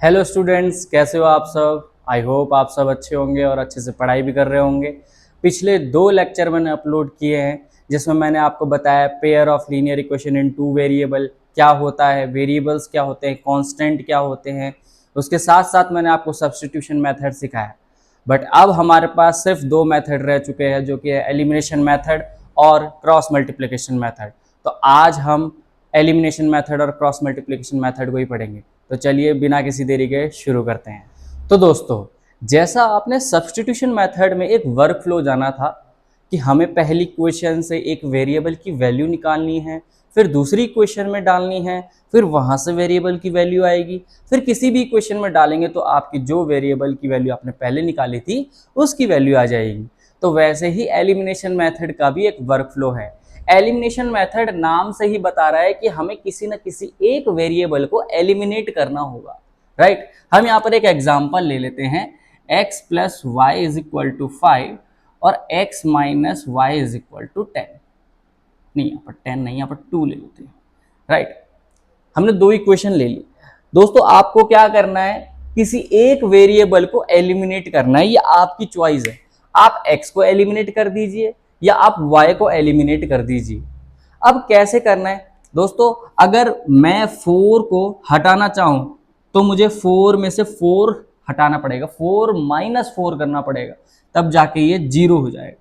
Hello students, कैसे हो आप सब। आई होप आप सब अच्छे होंगे और अच्छे से पढ़ाई भी कर रहे होंगे। पिछले 2 लेक्चर मैंने अपलोड किए हैं जिसमें मैंने आपको बताया pair of linear equation in 2 variable क्या होता है, वेरिएबल्स क्या होते हैं, कांस्टेंट क्या होते हैं। उसके साथ साथ मैंने आपको सब्स्टिट्यूशन मेथड सिखाया। बट अब हमारे पास सिर्फ 2 मेथड रह चुके हैं, जो कि है एलिमिनेशन मेथड और क्रॉस मल्टीप्लिकेशन मेथड। तो आज हम एलिमिनेशन मेथड और क्रॉस मल्टीप्लिकेशन मेथड को ही पढ़ेंगे। तो चलिए बिना किसी देरी के शुरू करते हैं। तो दोस्तों, जैसा आपने सब्स्टिट्यूशन मेथड में एक वर्क फ्लो जाना था कि हमें पहली क्वेश्चन से एक वेरिएबल की वैल्यू निकालनी है, फिर दूसरी क्वेश्चन में डालनी है, फिर वहां से वेरिएबल की वैल्यू आएगी, फिर किसी भी क्वेश्चन में डालेंगे तो आपकी जो वेरिएबल की वैल्यू आपने पहले निकाली थी उसकी वैल्यू आ जाएगी। तो वैसे ही एलिमिनेशन मेथड का भी एक वर्क फ्लो है। एलिमिनेशन मेथड नाम से ही बता रहा है कि हमें किसी न किसी एक वेरिएबल को एलिमिनेट करना होगा, राइट। हम यहाँ पर एक एग्जांपल ले लेते हैं, x plus y is equal to 5 और x minus y is equal to 10। नहीं, यहाँ पर 10 नहीं, यहाँ पर 2 ले लेते हैं, राइट। हमने 2 इक्वेशन ले ली। दोस्तों, आपको क्या करना है, किसी एक वेरिएबल को एलिमिनेट करना है। ये आपकी चॉइस है, आप x को एलिमिनेट कर दीजिए या आप y को एलिमिनेट कर दीजिए। अब कैसे करना है दोस्तों, अगर मैं 4 को हटाना चाहूं तो मुझे 4 में से 4 हटाना पड़ेगा, 4 माइनस 4 करना पड़ेगा, तब जाके ये 0 हो जाएगा।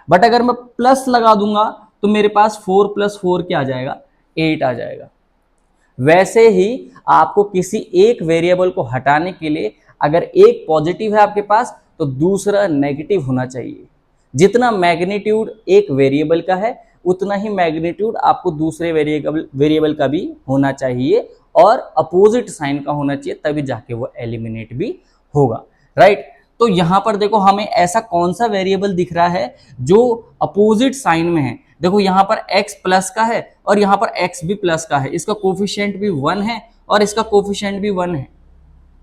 बट अगर मैं प्लस लगा दूंगा तो मेरे पास 4 प्लस 4 क्या आ जाएगा, 8 आ जाएगा। वैसे ही आपको किसी एक वेरिएबल को हटाने के लिए अगर एक पॉजिटिव है आपके पास तो दूसरा नेगेटिव होना चाहिए। जितना मैग्नीट्यूड एक वेरिएबल का है उतना ही मैग्नीट्यूड आपको दूसरे वेरिएबल का भी होना चाहिए और अपोजिट साइन का होना चाहिए, तभी जाके वो एलिमिनेट भी होगा, राइट। तो यहां पर देखो, हमें ऐसा कौन सा वेरिएबल दिख रहा है जो अपोजिट साइन में है। देखो, यहां पर x प्लस का है और यहां पर x भी प्लस का है, इसका कोफिशिएंट भी 1 है और इसका कोफिशिएंट भी 1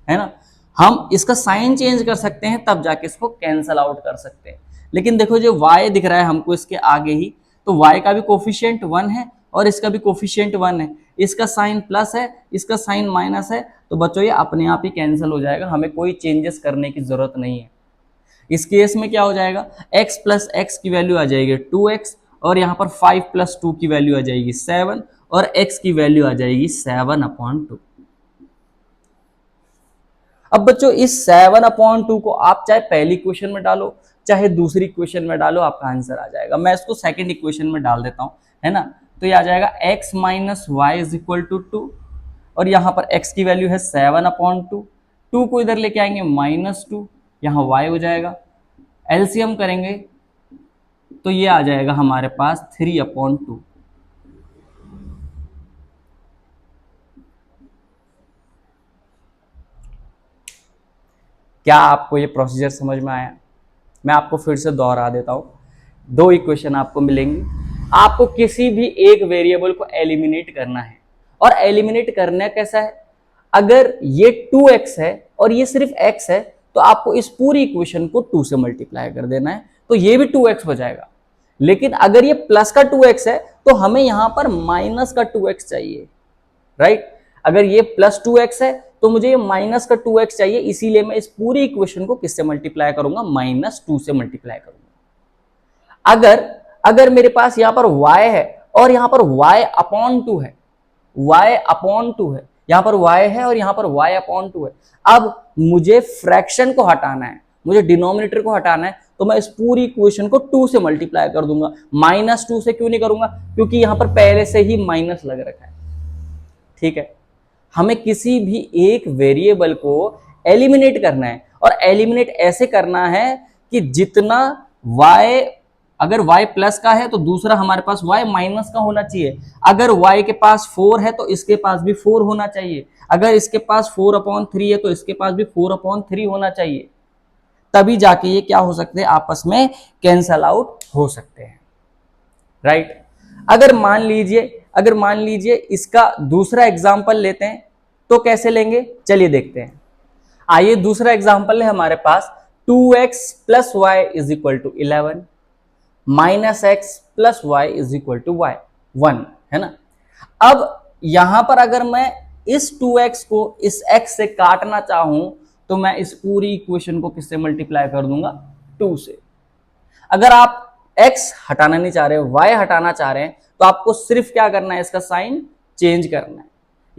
है ना। हम इसका साइन चेंज कर सकते हैं, तब जाके इसको कैंसल आउट कर सकते हैं। लेकिन देखो, जो y दिख रहा है हमको इसके आगे ही, तो y का भी कोफिशिएंट 1 है और इसका भी कोफिशिएंट 1 है। इसका साइन प्लस है, इसका साइन माइनस है, तो बच्चों ये अपने आप ही कैंसिल हो जाएगा, हमें कोई चेंजेस करने की जरूरत नहीं है। इस केस में क्या हो जाएगा, x प्लस एक्स की वैल्यू आ जाएगी 2x और यहाँ पर 5 प्लस 2 की वैल्यू आ जाएगी 7 और x की वैल्यू आ जाएगी 7/2। अब बच्चों, इस 7/2 को आप चाहे पहली क्वेश्चन में डालो चाहे दूसरी क्वेश्चन में डालो, आपका आंसर आ जाएगा। मैं इसको सेकंड इक्वेशन में डाल देता हूं, है ना। तो ये आ जाएगा x minus y is equal to 2 और यहाँ पर x की वैल्यू है 7/2। 2 को इधर लेके आएंगे -2, यहाँ y हो जाएगा। एलसीएम करेंगे तो ये आ जाएगा हमारे पास 3/2। क्या आपको ये प्रोसीजर समझ में आया? मैं आपको फिर से दोहरा देता हूं। 2 इक्वेशन आपको मिलेंगी, आपको किसी भी एक वेरिएबल को एलिमिनेट करना है। और एलिमिनेट करना कैसा है, अगर ये 2x है और ये सिर्फ x है तो आपको इस पूरी इक्वेशन को 2 से मल्टीप्लाई कर देना है, तो ये भी 2x हो जाएगा। लेकिन अगर ये प्लस का 2x है तो हमें यहां पर माइनस का 2x चाहिए, राइट। अगर ये प्लस 2x है तो मुझे ये माइनस का 2x चाहिए, इसीलिए मैं इस पूरी इक्वेशन को किससे मल्टीप्लाई करूंगा, -2 से मल्टीप्लाई करूंगा। अगर मेरे पास यहां पर y है और यहां पर y/2 है, y/2 है, यहां पर y है और यहां पर y/2 है। अब मुझे फ्रैक्शन को हटाना है, मुझे डिनोमिनेटर को हटाना है, तो मैं इस पूरी इक्वेशन को 2 से मल्टीप्लाई कर दूंगा। -2 से क्यों नहीं करूंगा, क्योंकि यहां पर पहले से ही माइनस लग रखा है, ठीक है। हमें किसी भी एक वेरिएबल को एलिमिनेट करना है और एलिमिनेट ऐसे करना है कि जितना y, अगर y प्लस का है तो दूसरा हमारे पास y माइनस का होना चाहिए। अगर y के पास 4 है तो इसके पास भी 4 होना चाहिए। अगर इसके पास 4/3 है तो इसके पास भी 4/3 होना चाहिए, तभी जाके ये क्या हो सकते हैं, आपस में कैंसल आउट हो सकते हैं, राइट। अगर मान लीजिए इसका दूसरा एग्जांपल लेते हैं तो कैसे लेंगे, चलिए देखते हैं। आइए दूसरा एग्जांपल है हमारे पास 2x plus y is equal to 11 minus x plus y is equal to y 1, है ना। अब यहां पर अगर मैं इस 2x को इस x से काटना चाहूं तो मैं इस पूरी इक्वेशन को किससे मल्टीप्लाई कर दूंगा, 2 से। अगर आप x हटाना नहीं चाह रहे हो, y हटाना चाह रहे हैं, तो आपको सिर्फ क्या करना है, इसका साइन चेंज करना है।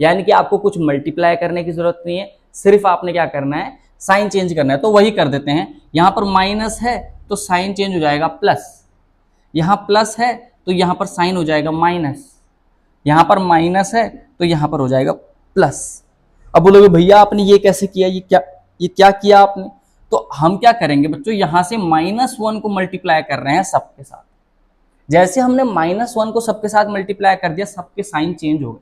यानी कि आपको कुछ मल्टीप्लाई करने की जरूरत नहीं है, सिर्फ आपने क्या करना है, साइन चेंज करना है। तो वही कर देते हैं। यहां पर माइनस है तो साइन चेंज हो जाएगा प्लस, यहां प्लस है तो यहां पर साइन हो जाएगा माइनस, यहां पर माइनस है तो यहां पर हो जाएगा प्लस। अब बोलोगे भैया आपने ये कैसे किया, ये क्या किया आपने? तो हम क्या करेंगे बच्चों, यहां से -1 को मल्टीप्लाई कर रहे हैं सबके साथ। जैसे हमने -1 को सबके साथ मल्टीप्लाई कर दिया, सबके साइन चेंज हो गए।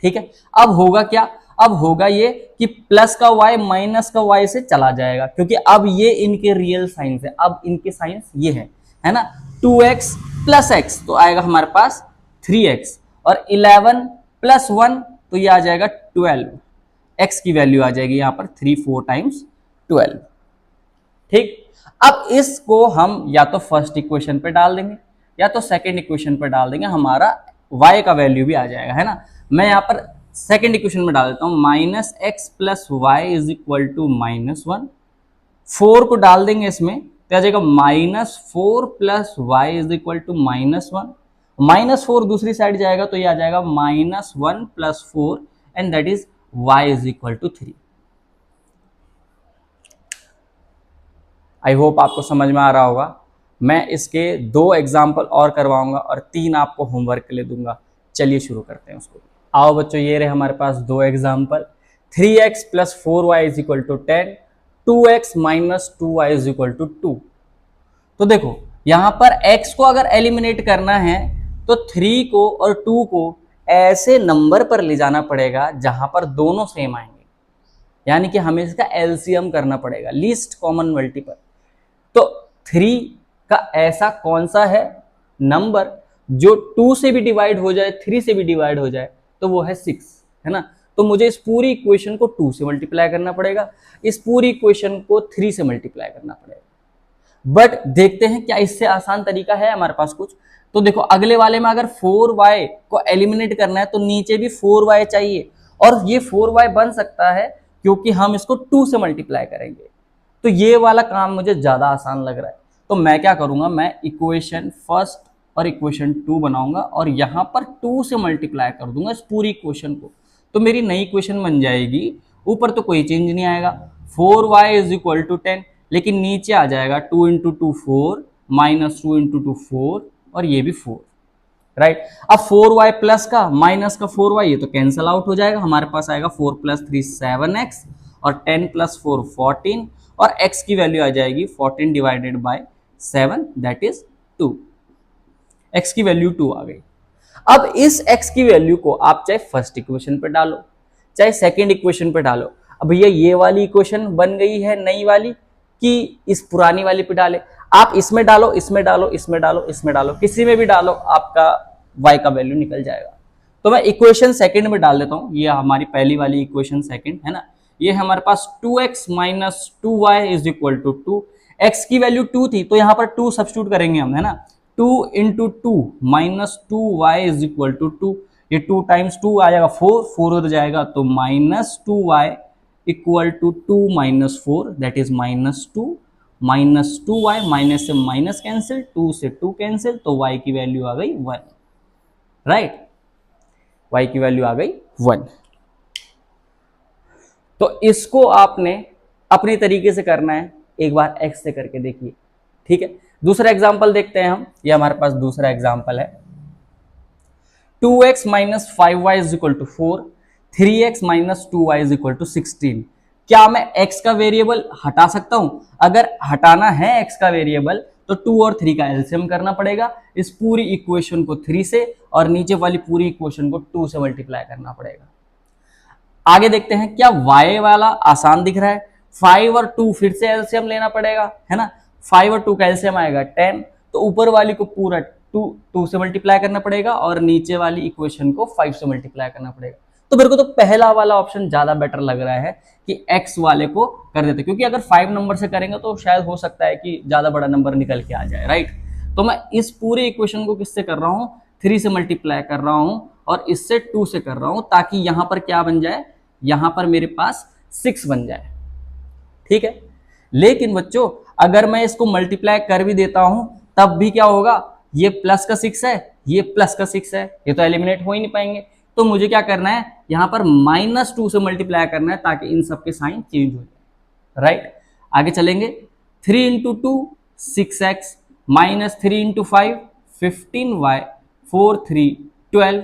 ठीक है, अब होगा क्या, अब होगा ये कि प्लस का y माइनस का y से चला जाएगा, क्योंकि अब ये इनके रियल साइंस है, अब इनके साइंस ये है ना। 2x प्लस x तो आएगा हमारे पास 3x, और 11 प्लस 1 तो ये आ जाएगा 12। x की वैल्यू आ जाएगी यहाँ पर 3 4 टाइम्स 12। ठीक, अब इसको हम या तो फर्स्ट इक्वेशन पे डाल देंगे या तो सेकंड इक्वेशन पे डाल देंगे, हमारा y का वैल्यू भी आ जाएगा, है ना। मैं यहाँ पर सेकंड इक्वेशन में डाल देता हूँ, -x plus y is equal to -1। 4 को डाल देंगे इसमें तो आ जाएगा -4 plus y is equal to -1। -4 दूसरी साइड जाएगा तो ये आ जाएगा -1 प्लस 4 and that is y is equal to 3। I hope आपको समझ में आ रहा होगा। मैं इसके 2 एग्जाम्पल और करवाऊंगा और 3 आपको होमवर्क के लिए दूंगा। चलिए शुरू करते हैं उसको। आओ बच्चों, ये रहे हमारे पास 2 example. 3x plus 4y is equal to 10, 2x minus 2y is equal to 2। तो देखो यहां पर x को अगर एलिमिनेट करना है तो 3 को और 2 को ऐसे नंबर पर ले जाना पड़ेगा जहां पर दोनों सेम आएंगे, यानी कि हमें इसका एलसीएम करना पड़ेगा, लीस्ट कॉमन मल्टीपल। तो 3 का ऐसा कौन सा है नंबर जो 2 से भी डिवाइड हो जाए, 3 से भी डिवाइड हो जाए, तो वो है 6, है ना। तो मुझे इस पूरी इक्वेशन को 2 से मल्टीप्लाई करना पड़ेगा, इस पूरी इक्वेशन को 3 से मल्टीप्लाई करना पड़ेगा। बट देखते हैं क्या इससे आसान तरीका है हमारे पास कुछ। तो देखो अगले वाले में अगर 4y को एलिमिनेट करना है तो नीचे भी 4y चाहिए, और ये 4y बन सकता है क्योंकि हम इसको 2 से मल्टीप्लाई करेंगे। तो ये वाला काम मुझे ज्यादा आसान लग रहा है, तो मैं क्या करूंगा, मैं इक्वेशन फर्स्ट और इक्वेशन 2 बनाऊंगा और यहां पर 2 से मल्टीप्लाई कर दूंगा इस पूरी इक्वेशन को। तो मेरी नई इक्वेशन बन जाएगी। ऊपर तो कोई चेंज नहीं आएगा, 4y इज इक्वल टू 10, लेकिन नीचे आ जाएगा 2 इंटू 2 4 माइनस 2 इंटू 2 4 और ये भी 4, राइट। अब 4y प्लस का माइनस का 4y ये तो कैंसिल आउट हो जाएगा, हमारे पास आएगा 4 प्लस 3 7x और 10 प्लस 4 14, और x की वैल्यू आ जाएगी 14 divided by 7 that is 2। x की वैल्यू 2 आ गई। अब इस x की वैल्यू को आप चाहे फर्स्ट इक्वेशन पे डालो चाहे सेकंड इक्वेशन पे डालो। अब भैया ये वाली इक्वेशन बन गई है नई वाली कि इस पुरानी वाली पे डाले, आप इसमें डालो, इसमें डालो, इसमें डालो, इसमें डालो, किसी में भी डालो, आपका y का वैल्यू निकल जाएगा। तो मैं इक्वेशन सेकंड में डाल देता हूं, ये हमारी पहली वाली इक्वेशन सेकंड है ना। ये हमारे पास 2x minus 2y is equal to 2। x की वैल्यू 2 थी तो यहां पर 2 सब्स्टिट्यूट करेंगे हम, है ना। 2 into 2 minus 2y is equal to 2, ये 2 टाइम्स 2 आ जाएगा 4, 4 उधर जाएगा तो minus 2y equal to 2 minus 4 that is -2 minus 2y, minus से माइनस कैंसिल, 2 से 2 कैंसिल, तो y की वैल्यू आ गई 1, राइट। y की वैल्यू आ गई 1। तो इसको आपने अपने तरीके से करना है, एक बार x से करके देखिए, ठीक है। दूसरा एग्जांपल देखते हैं हम, ये हमारे पास दूसरा एग्जांपल है। 2x minus 5y is equal to 4, 3x minus 2y is equal to 16। क्या मैं x का वेरिएबल हटा सकता हूं? अगर हटाना है x का वेरिएबल तो 2 और 3 का एलसीएम करना पड़ेगा, इस पूरी इक्वेशन को 3 से और नीचे वाली पूरी इक्वेशन को 2 से मल्टीप्लाई करना पड़ेगा। आगे देखते हैं, क्या y वाला आसान दिख रहा है, 5 और 2 फिर से एलसीएम लेना पड़ेगा, है ना। 5 और 2 का एलसीएम आएगा 10, तो ऊपर वाली को पूरा 2 से मल्टीप्लाई करना पड़ेगा और नीचे वाली इक्वेशन को 5 से मल्टीप्लाई करना पड़ेगा। तो मेरे को तो पहला वाला ऑप्शन ज्यादा बेटर लग रहा है कि x वाले को कर देते, क्योंकि अगर 5 नंबर से करेंगे तो शायद हो सकता है कि ज्यादा बड़ा नंबर निकल के आ जाए, राइट। तो मैं इस पूरे इक्वेशन को किससे कर रहा हूं, 3 से मल्टीप्लाई कर रहा हूं और इससे 2 से कर रहा हूं ताकि यहां पर क्या बन जाए, यहां पर मेरे पास 6 बन जाए। ठीक है, लेकिन बच्चों अगर मैं इसको मल्टीप्लाई कर भी देता हूं तब भी क्या होगा, ये प्लस का 6 है, ये प्लस का 6 है, ये तो एलिमिनेट हो ही नहीं पाएंगे। तो मुझे क्या करना है, यहां पर -2 से मल्टीप्लाई करना है ताकि इन सबके साइन चेंज हो जाए। राइट, आगे चलेंगे। 3 इंटू 2 6x, -3 इंटू 5 15y, 4 3 12।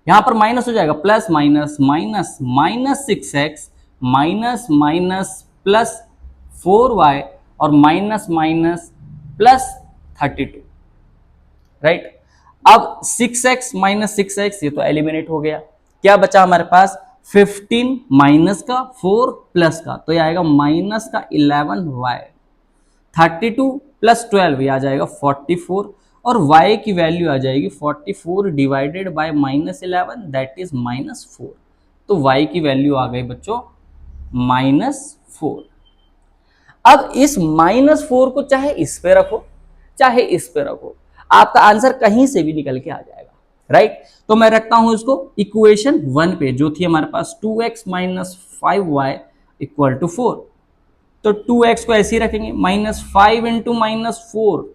यहां पर माइनस हो जाएगा, plus minus minus -6x minus minus plus 4y और माइनस माइनस प्लस 32। राइट, अब 6x माइनस 6x ये तो एलिमिनेट हो गया, क्या बचा हमारे पास 15 माइनस का 4 प्लस का, तो ये आएगा माइनस का 11y, 32 प्लस 12 ये आ जाएगा 44 और y की वैल्यू आ जाएगी 44 डिवाइडेड बाय -11 दैट इज -4। तो y की वैल्यू आ गई बच्चों -4। अब इस -4 को चाहे इस पे रखो चाहे इस पे रखो, आपका आंसर कहीं से भी निकल के आ जाएगा। राइट, तो मैं रखता हूं इसको इक्वेशन 1 पे जो थी हमारे पास 2x minus 5y equal to 4। तो 2x को ऐसे ही रखेंगे, -5 इंटू -4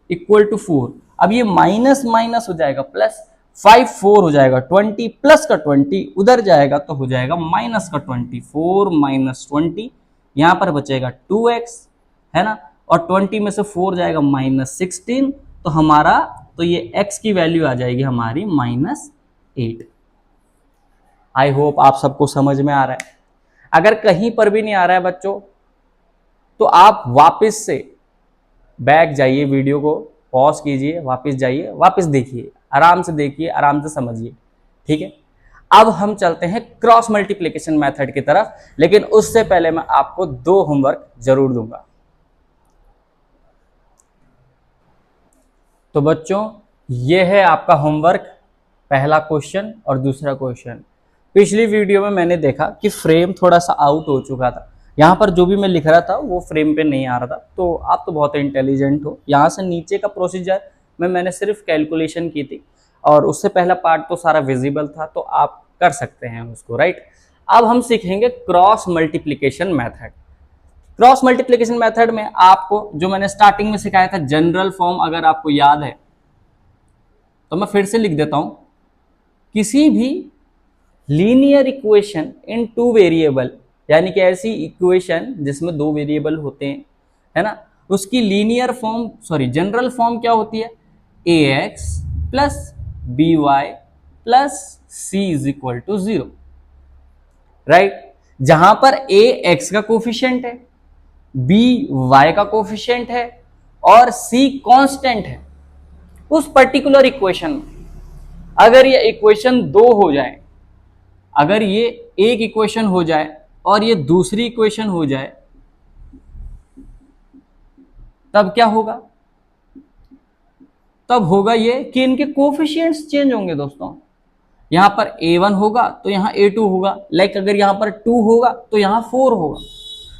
इक्वल टू 4। अब ये माइनस माइनस हो जाएगा प्लस, 5 4 हो जाएगा 20 प्लस का 20 उधर जाएगा तो हो जाएगा माइनस का 20, 4 माइनस 20 यहां पर बचेगा 2x है ना, और 20 में से 4 जाएगा -16, तो हमारा तो ये x की वैल्यू आ जाएगी हमारी -8। आई होप आप सबको समझ में आ रहा है। अगर कहीं पर भी नहीं आ रहा है बच्चों तो आप वापस से बैक जाइए, वीडियो को पॉज कीजिए, वापस जाइए, वापस देखिए, आराम से देखिए, आराम से समझिए। ठीक है, अब हम चलते हैं क्रॉस मल्टीप्लिकेशन मेथड की तरफ, लेकिन उससे पहले मैं आपको 2 होमवर्क जरूर दूंगा। तो बच्चों ये है आपका होमवर्क, पहला क्वेश्चन और दूसरा क्वेश्चन। पिछली वीडियो में मैंने देखा कि फ्रेम थोड़ा सा आउट हो चुका था, यहाँ पर जो भी मैं लिख रहा था वो फ्रेम पे नहीं आ रहा था। तो आप तो बहुत इंटेलिजेंट हो, यहाँ से नीचे का प्रोसीजर मैंने सिर्फ कैलकुलेशन की थी और उससे पहला पार्ट तो सारा विजिबल था, तो आप कर सकते हैं उसको। राइट, अब हम सीखेंगे cross multiplication method. Cross multiplication method में आपको जो मैंने स्टार्टिंग में सिखाया था जनरल फॉर्म, अगर आपको याद है तो मैं फिर से लिख देता हूं। किसी भी लीनियर इक्वेशन इन 2 वेरिएबल, यानी कि ऐसी इक्वेशन जिसमें 2 वेरिएबल होते हैं, है ना, उसकी लीनियर फॉर्म जनरल फॉर्म क्या होती है, ax plus by plus c is equal to 0। Right, जहां पर a x का कोफिशिएंट है, b y का कोफिशिएंट है और c कांस्टेंट है। उस पर्टिकुलर इक्वेशन में अगर ये इक्वेशन 2 हो जाए, अगर ये एक इक्वेशन हो जाए और ये दूसरी इक्वेशन हो जाए, तब क्या होगा, तब होगा ये कि इनके कोफिशिएंट्स चेंज होंगे दोस्तों। यहां पर a1 होगा तो यहां a2 होगा, लाइक अगर यहां पर 2 होगा तो यहां 4 होगा।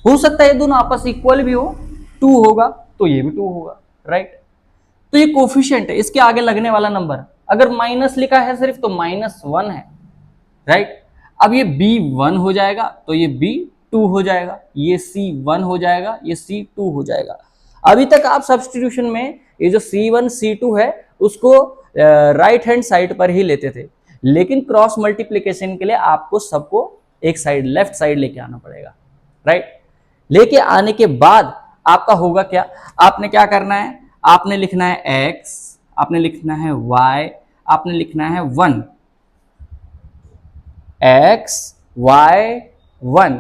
हो सकता है ये दोनों आपस इक्वल भी हो, 2 होगा तो ये भी 2 होगा। राइट, तो ये कोफिशिएंट है, इसके आगे लगने वाला नंबर अगर माइनस लिखा है सिर्फ तो -1 है। राइट, अब ये b1 हो जाएगा तो ये b2 हो जाएगा, ये c1 हो जाएगा, ये c2 हो जाएगा। अभी तक आप सब्स्टिट्यूशन में ये जो c1 c2 है उसको राइट हैंड साइड पर ही लेते थे, लेकिन क्रॉस मल्टीप्लिकेशन के लिए आपको सबको एक साइड, लेफ्ट साइड लेके आना पड़ेगा। राइट, लेके आने के बाद आपका होगा क्या, आपने क्या करना है, आपने लिखना है x, आपने लिखना है y, आपने लिखना है 1, x y 1,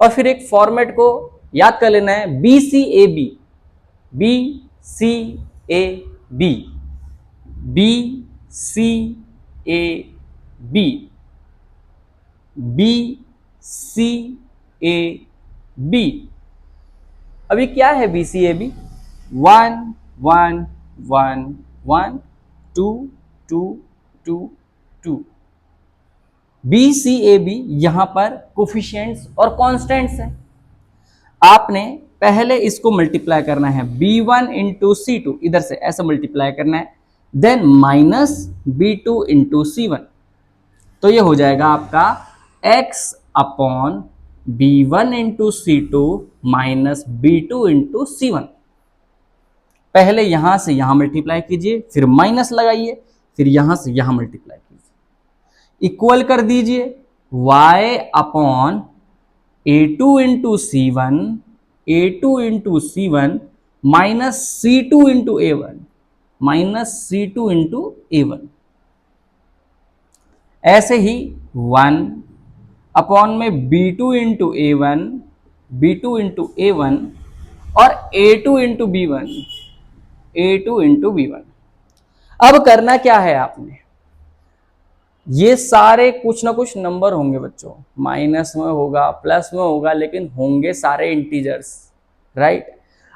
और फिर एक फॉर्मेट को याद कर लेना है BCAB, BCAB, BCAB, BCAB। अभी क्या है BCAB, 1 1 1 1 2 2 2 2। BCAB यहां पर कोफिशिएंट्स और कांस्टेंट्स हैं। आपने पहले इसको मल्टीप्लाई करना है B1 इंटू C2, इधर से ऐसा मल्टीप्लाई करना है, then minus B2 into C1, तो ये हो जाएगा आपका x upon b1 into C2 minus B2 into C1। पहले यहां से यहां मल्टीप्लाई कीजिए, फिर माइनस लगाइए, फिर यहां से यहां मल्टीप्लाई कीजिए, इक्वल कर दीजिए y upon A2 into C1, A2 into C1 minus C2 into A1, minus C2 into A1। ऐसे ही 1 अपॉन में B2 into A1, B2 into A1 और A2 into B1, A2 into B1। अब करना क्या है आपने, ये सारे कुछ ना कुछ नंबर होंगे बच्चों, माइनस में होगा, प्लस में होगा, लेकिन होंगे सारे इंटीजर्स, राइट।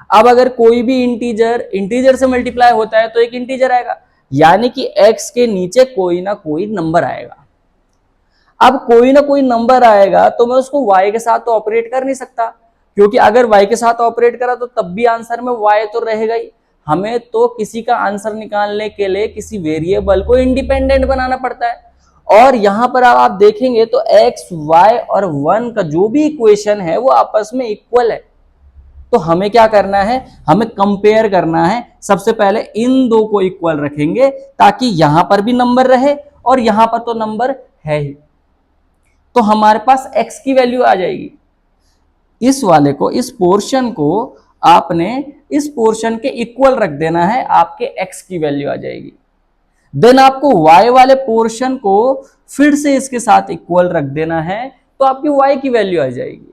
अब अगर कोई भी इंटीजर से मल्टीप्लाई होता है तो एक इंटीजर आएगा, यानी कि x के नीचे कोई ना कोई नंबर आएगा। अब कोई ना कोई नंबर आएगा तो मैं उसको y के साथ तो ऑपरेट कर नहीं सकता, क्योंकि अगर y के साथ ऑपरेट करा तो तब भी आंसर में y तो रहेगा ही। हमें तो किसी का आंसर निकालने के लिए किसी वेरिएबल को इंडिपेंडेंट बनाना पड़ता है। और यहां पर आप देखेंगे तो x, y और 1 का जो भी इक्वेशन है वो आपस में इक्वल है। तो हमें क्या करना है, हमें कंपेयर करना है। सबसे पहले इन दो को इक्वल रखेंगे ताकि यहां पर भी नंबर रहे और यहां पर तो नंबर है ही, तो हमारे पास x की वैल्यू आ जाएगी। इस वाले को, इस पोर्शन को आपने इस पोर्शन के इक्वल रख देना है, आपके x की वैल्यू आ जाएगी। देन आपको y वाले पोर्शन को फिर से इसके साथ इक्वल रख देना है, तो आपकी y की वैल्यू आ जाएगी,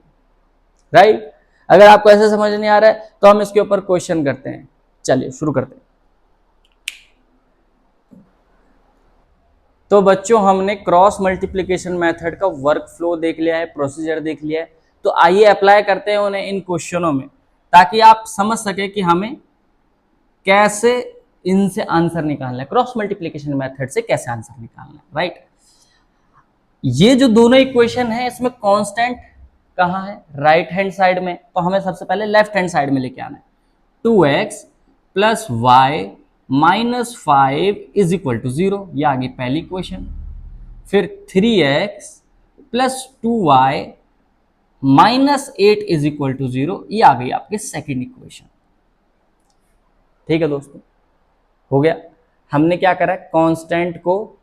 राइट। अगर आपको ऐसे समझ नहीं आ रहा है तो हम इसके ऊपर क्वेश्चन करते हैं। चलिए शुरू करते हैं। तो बच्चों हमने क्रॉस मल्टीप्लिकेशन मेथड का वर्क फ्लो देख लिया है, प्रोसीजर देख लिया है। तो आइए अप्लाई करते हैं उन्हें इन क्वेश्चनों में, ताकि आप समझ सके कि हमें कैसे इनसे आंसर निकालना है, क्रॉस मल्टीप्लिकेशन मेथड से कैसे आंसर निकालना है, राइट। ये जो दोनों इक्वेशन है इसमें कांस्टेंट कहाँ है, राइट हैंड साइड में, तो हमें सबसे पहले लेफ्ट हैंड साइड में लेके आना है। 2x plus y minus 5 is equal to 0, ये आ गई पहली इक्वेशन। फिर 3x plus 2y minus 8 is equal to 0, ये आ गई आपकी सेकेंड इक्वेशन। ठीक है दोस्तों, हो गया। हमने क्या करा, कांस्टेंट को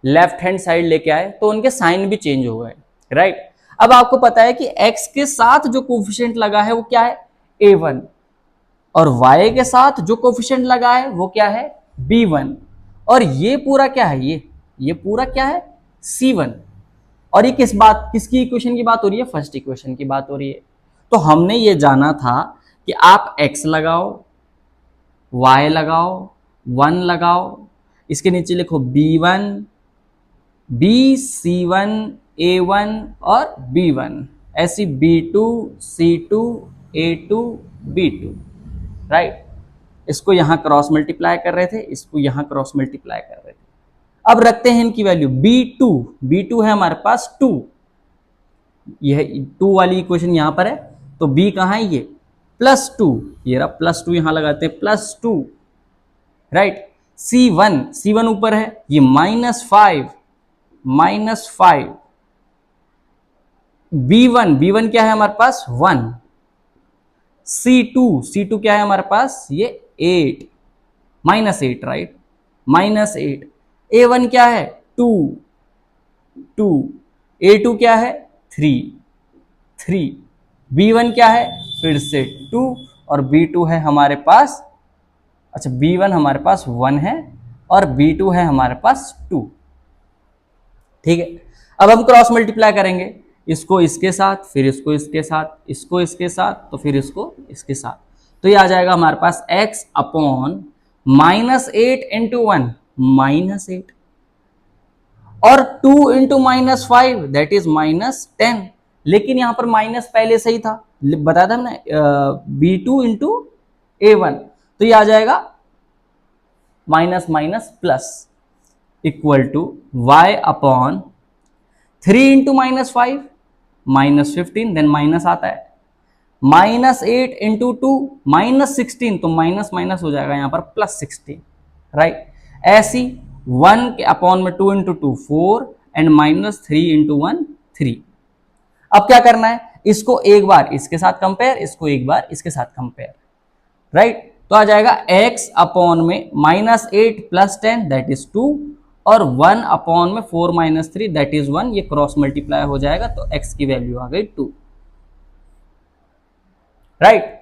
लेफ्ट हैंड साइड लेके आए तो उनके साइन भी चेंज हो गए, राइट। अब आपको पता है कि x के साथ जो कोफिशिएंट लगा है वो क्या है, a1, और y के साथ जो कोफिशिएंट लगा है वो क्या है, b1, और ये पूरा क्या है, ये पूरा क्या है, c1। और ये किसकी इक्वेशन की बात हो रही है, फर्स्ट इक्वेशन की बात हो रही है। तो हमने ये जाना था कि आप x लगाओ, y लगाओ, 1 लगाओ, इसके नीचे लिखो b1, c1, a1 और b1, ऐसी b2, c2, a2, b2, right. इसको यहां क्रॉस मल्टीप्लाई कर रहे थे, इसको यहां क्रॉस मल्टीप्लाई कर रहे थे। अब रखते हैं इनकी वैल्यू, b2 है हमारे पास 2, यह 2 वाली इक्वेशन यहां पर है, तो b कहां है, ये +2, ये रहा +2, यहां लगाते हैं +2, राइट। c1 ऊपर है, ये -5, b1 क्या है हमारे पास 1, c2 क्या है हमारे पास, ये 8, -8, राइट, -8, a1 क्या है 2, a2 क्या है 3, b1 क्या है फिर से 2, और b2 है हमारे पास, अच्छा b1 हमारे पास 1 है और b2 है हमारे पास 2। ठीक है, अब हम क्रॉस मल्टीप्लाई करेंगे, इसको इसके साथ, फिर इसको इसके साथ, इसको इसके साथ, तो फिर इसको इसके साथ, तो ये आ जाएगा हमारे पास x अपॉन -8 इंटू 1 -8, और 2 इंटू -5 दैट इज -10, लेकिन यहां पर माइनस पहले से ही था, बताया था हमने b2 इंटू a1, तो ये आ जाएगा minus equal to y upon 3 into -5 -15, then minus आता है, -8 इंटू 2 -16, तो माइनस हो जाएगा यहां पर +16, राइट। ऐसी 1 के अपॉन में 2 इंटू 2 4 एंड -3 इंटू 1 3। अब क्या करना है, इसको एक बार इसके साथ कंपेयर, इसको एक बार इसके साथ कंपेयर, राइट। तो आ जाएगा x अपॉन में -8 + 10 दैट इज 2 और 1 अपॉन में 4 - 3 दैट इज 1। ये क्रॉस मल्टीप्लाई हो जाएगा तो x की वैल्यू आ गई 2, राइट।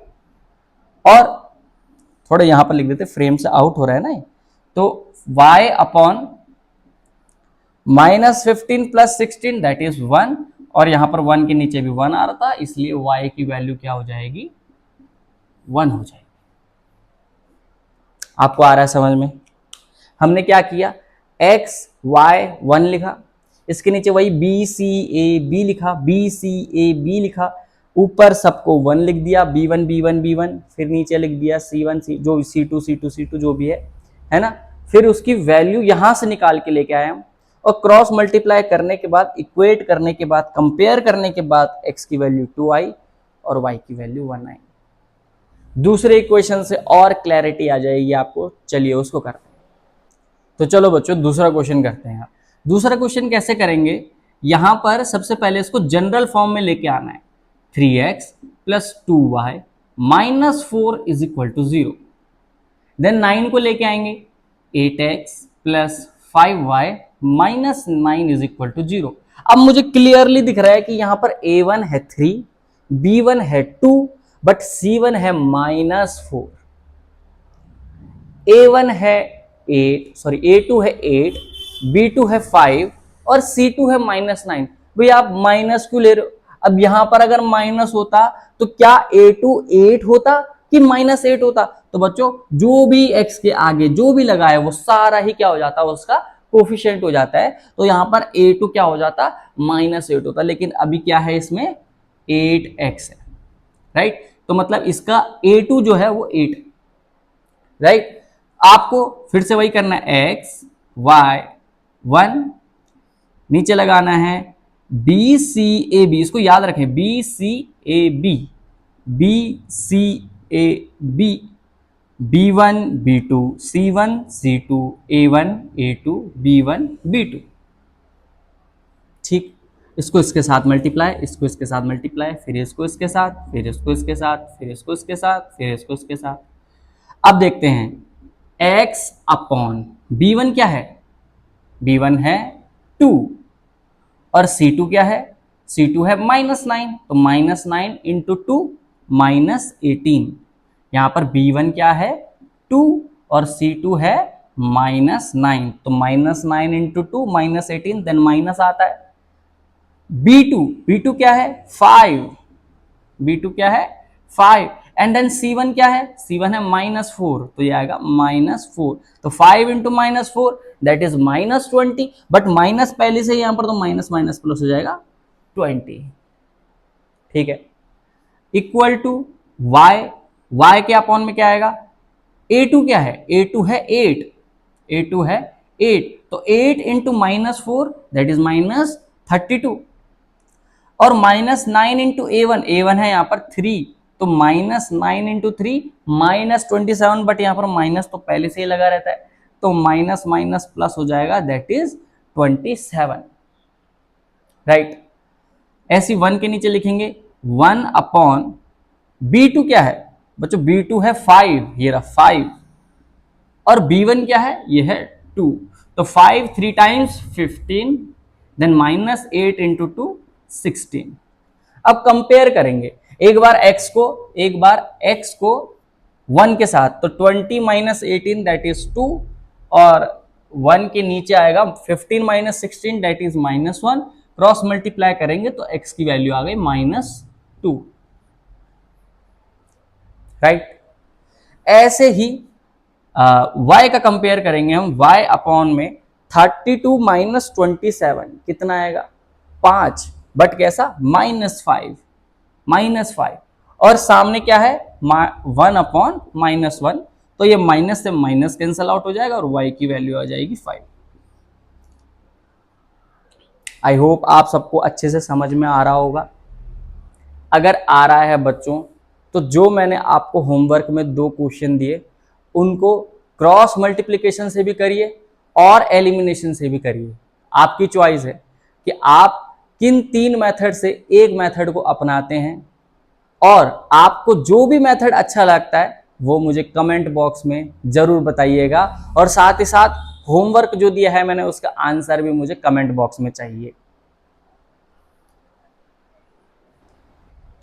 और थोड़ा यहां पर लिख देते, फ्रेम से आउट हो रहा है ना, तो y अपॉन -15 + 16 दैट इज 1 और यहां पर 1 के नीचे भी 1 आ रहा था, इसलिए y की वैल्यू क्या हो जाएगी, 1 हो जाएगी। आपको आ रहा है समझ में? हमने क्या किया, x y 1 लिखा, इसके नीचे वही b c a b लिखा, b c a b लिखा, ऊपर सबको 1 लिख दिया, b1 b1 b1, फिर नीचे लिख दिया c1 c जो c2 c2 c2 जो भी है ना। फिर उसकी वैल्यू यहां से निकाल के लेके आए हम, और क्रॉस मल्टीप्लाई करने के बाद, इक्वेट करने के बाद, कंपेयर करने के बाद x की वैल्यू 2 आई और y की वैल्यू 1 आई। दूसरे इक्वेशन से और क्लैरिटी आ जाएगी आपको, चलिए उसको करते हैं। तो चलो बच्चों दूसरा क्वेश्चन करते हैं। दूसरा क्वेश्चन कैसे करेंगे, यहां पर सबसे पहले इसको जनरल फॉर्म में लेके आना है, 3x + 2y - 4 = 0। देन 9 को लेके आएंगे, 8x + 5y - 9 = 0। अब मुझे क्लियरली दिख रहा है कि यहां पर a1 है 3, b1 है 2, बट c1 है -4, a1 है 8, सॉरी a2 है 8, b2 है 5 और c2 है -9। भाई आप माइनस क्यों ले रहे हो? अब यहां पर अगर माइनस होता तो क्या a2 8 होता कि -8 होता? तो बच्चों जो भी x के आगे जो भी लगा है वो सारा ही क्या हो जाता है, उसका कोफिशिएंट हो जाता है। तो यहां पर a2 क्या हो जाता, -8 होता, लेकिन अभी क्या है इसमें 8x है, राइट। तो मतलब इसका a2 जो है वो 8, राइट। आपको फिर से वही करना है, x y 1, नीचे लगाना है b c a b, इसको याद रखें, b c a b, b c a b, b1 b2 c1 c2 a1 a2 b1 b2, ठीक। इसको इसके साथ मल्टीप्लाई, इसको इसके साथ मल्टीप्लाई, फिर इसको इसके साथ, फिर इसको इसके साथ, फिर इसको इसके साथ, फिर इसको इसके साथ। अब देखते हैं x अपॉन b1 क्या है, b1 है 2 और c2 क्या है, c2 है -9, तो -9 इंटू 2 -18। यहां पर b1 क्या है 2 और c2 है -9, तो -9 इंटू 2 -18, देन माइनस आता है। b2 क्या है 5, b2 क्या है 5 एंड देन c1 क्या है, c1 है -4, तो ये आएगा -4, तो 5 into -4 that is -20, but minus पहले से यहां पर, तो माइनस माइनस प्लस हो जाएगा 20, ठीक है। इक्वल टू y के अपॉन में क्या आएगा, a2 क्या है, a2 है 8, a2 है 8, तो 8 इंटू -4 दैट इज -32 और -9 इंटू a1 है यहाँ पर 3, तो -9 इंटू 3 -27, बट यहाँ पर माइनस तो पहले से ही लगा रहता है, तो माइनस माइनस प्लस हो जाएगा दैट इज 27, राइट। ऐसी 1 के नीचे लिखेंगे 1 अपॉन b2 क्या है बच्चों, b2 है 5, ये रहा 5, और b1 क्या है, ये है 2, तो 5 3 टाइम्स 15, देन -8 इंटू 2 16। अब कंपेयर करेंगे एक बार x को 1 के साथ, तो 20 - 18 दैट इज 2, और 1 के नीचे आएगा 15 - 16 दैट इज -1, क्रॉस मल्टीप्लाई करेंगे तो x की वैल्यू आ गई -2, राइट। ऐसे ही y का कंपेयर करेंगे हम, y अपॉन में 32 - 27 कितना आएगा 5, बट कैसा -5, और सामने क्या है 1 अपॉन -1, तो ये माइनस से माइनस कैंसल आउट हो जाएगा और y की वैल्यू आ जाएगी 5। आई होप आप सबको अच्छे से समझ में आ रहा होगा। अगर आ रहा है बच्चों, तो जो मैंने आपको होमवर्क में 2 क्वेश्चन दिए उनको क्रॉस मल्टीप्लिकेशन से भी करिए और एलिमिनेशन से भी करिए, आपकी चॉइस है। कि आप किन 3 मेथड से एक मेथड को अपनाते हैं, और आपको जो भी मेथड अच्छा लगता है वो मुझे कमेंट बॉक्स में जरूर बताइएगा, और साथ ही साथ होमवर्क जो दिया है मैंने उसका आंसर भी मुझे कमेंट बॉक्स में चाहिए।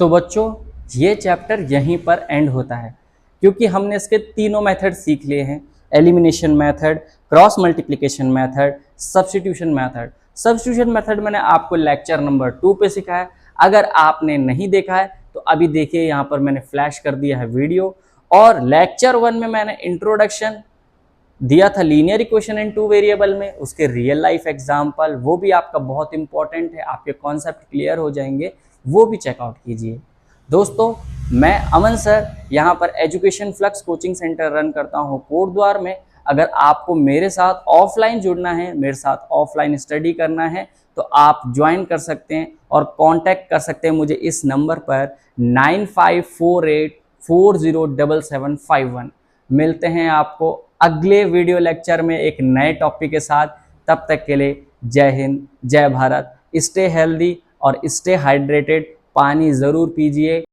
तो बच्चों, ये चैप्टर यहीं पर एंड होता है, क्योंकि हमने इसके तीनों मेथड सीख लिए हैं, elimination method, cross multiplication method, substitution method. Substitution method मैंने आपको लेक्चर नंबर 2 पे सिखाया। अगर आपने नहीं देखा है तो अभी देखिए, यहाँ पर मैंने फ्लैश कर दिया है वीडियो। और लेक्चर 1 में मैंने इंट्रोडक्शन दिया था लीनियर इक्वेशन इन 2 वेरिएबल में, उसके रियल लाइफ एग्जाम्पल, वो भी आपका बहुत इंपॉर्टेंट है, आपके कॉन्सेप्ट क्लियर हो जाएंगे, वो भी चेकआउट कीजिए। दोस्तों, मैं अमन सर यहाँ पर education flux coaching centre run करता हूँ कोटद्वार में। अगर आपको मेरे साथ ऑफलाइन जुड़ना है, मेरे साथ ऑफलाइन स्टडी करना है, तो आप ज्वाइन कर सकते हैं और कांटेक्ट कर सकते हैं मुझे इस नंबर पर 9548407751। मिलते हैं आपको अगले वीडियो लेक्चर में एक नए टॉपिक के साथ। तब तक के लिए जय हिंद, जय भारत। स्टे हेल्दी और स्टे हाइड्रेटेड, पानी ज़रूर पीजिए।